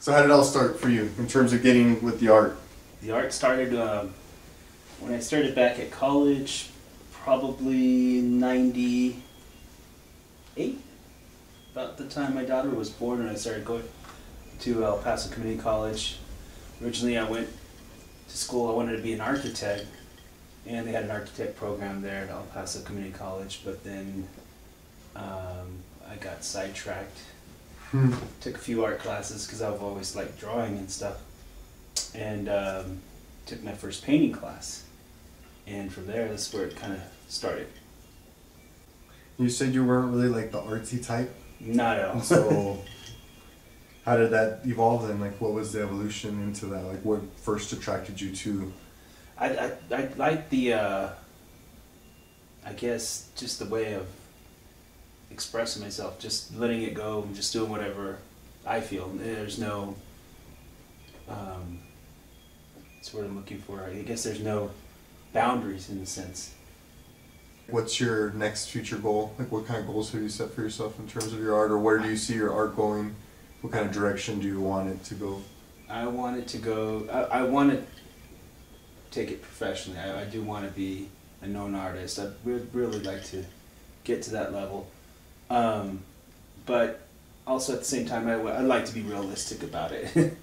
So how did it all start for you in terms of getting with the art? The art started when I started back at college, probably 98, about the time my daughter was born, and I started going to El Paso Community College. Originally I went to school, I wanted to be an architect, and they had an architect program there at El Paso Community College, but then I got sidetracked. Took a few art classes because I've always liked drawing and stuff, and took my first painting class, and from there that's where it kind of started. You said you weren't really like the artsy type? Not at all. So how did that evolve then? Like what was the evolution into that? Like what first attracted you to? I like the I guess just the way of expressing myself, just letting it go, and just doing whatever I feel. There's no that's what I'm looking for. I guess there's no boundaries in a sense. What's your next future goal? Like what kind of goals have you set for yourself in terms of your art, or where do you see your art going? What kind of direction do you want it to go? I want it to go, I want to take it professionally. I do want to be a known artist. I'd really like to get to that level. But also at the same time, I'd like to be realistic about it.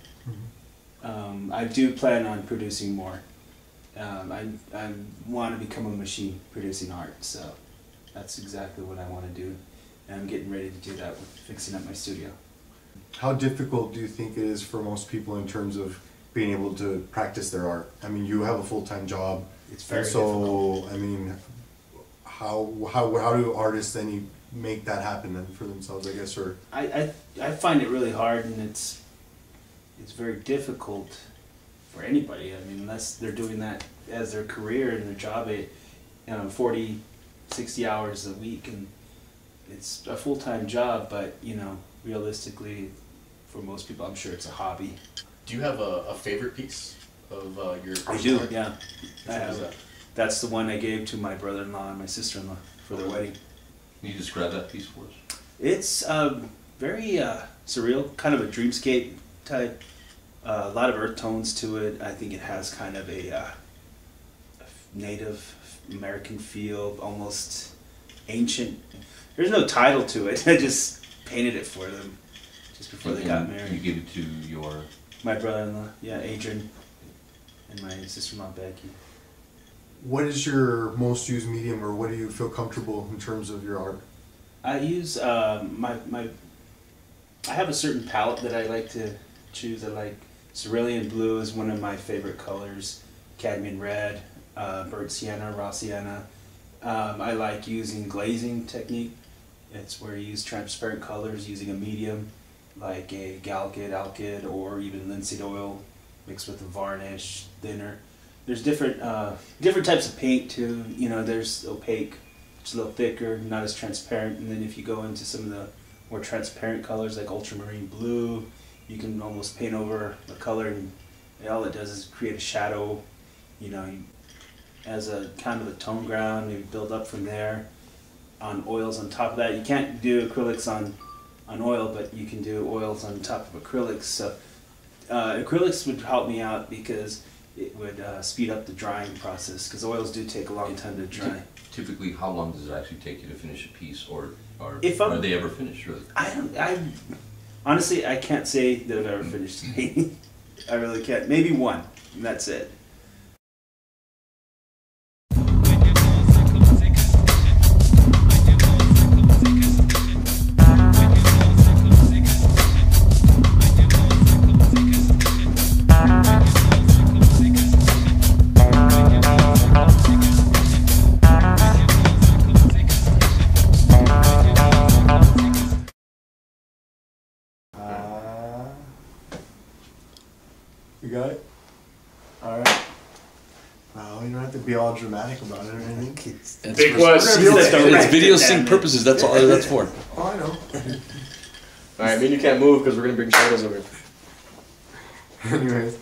I do plan on producing more. I want to become a machine producing art, so that's exactly what I want to do. And I'm getting ready to do that with fixing up my studio. How difficult do you think it is for most people in terms of being able to practice their art? I mean, you have a full-time job. It's very difficult. I mean, how do artists then make that happen then for themselves, I guess? Or I find it really hard, and it's very difficult for anybody. I mean, unless they're doing that as their career and their job, 40, 60 hours a week, and it's a full-time job, but realistically, for most people, I'm sure it's a hobby. Do you have a favorite piece of your I do, art? yeah. Which one is that? That's the one I gave to my brother-in-law and my sister-in-law for their wedding. Can you describe that piece for us? It's very surreal, kind of a dreamscape type. A lot of earth tones to it. I think it has kind of a Native American feel, almost ancient. There's no title to it. I just painted it for them just before they got married. You gave it to your... My brother-in-law, yeah, Adrian, and my sister-in-law, Becky. what is your most used medium, or what do you feel comfortable in terms of your art? I use I have a certain palette that I like to choose. I like cerulean blue is one of my favorite colors, cadmium red, burnt sienna, raw sienna. I like using glazing technique. It's where you use transparent colors using a medium like a galkid, alkyd, or even linseed oil mixed with a varnish, thinner. There's different types of paint too. You know, there's opaque, it's a little thicker, not as transparent. And then if you go into some of the more transparent colors like ultramarine blue, you can almost paint over a color, and all it does is create a shadow. You know, as a kind of a tone ground, maybe build up from there. On oils on top of that, you can't do acrylics on oil, but you can do oils on top of acrylics. So acrylics would help me out because it would speed up the drying process, because oils do take a long time to dry. Typically, how long does it actually take you to finish a piece, or are they ever finished, really? Honestly, I can't say that I've ever finished a painting. I really can't. Maybe one, and that's it. You got it? Alright. Well, you don't have to be all dramatic about it or anything. Big was. It's video sync purposes, that's all that's for. Oh, I know. Alright, I mean you can't move because we're going to bring shadows over. Anyways.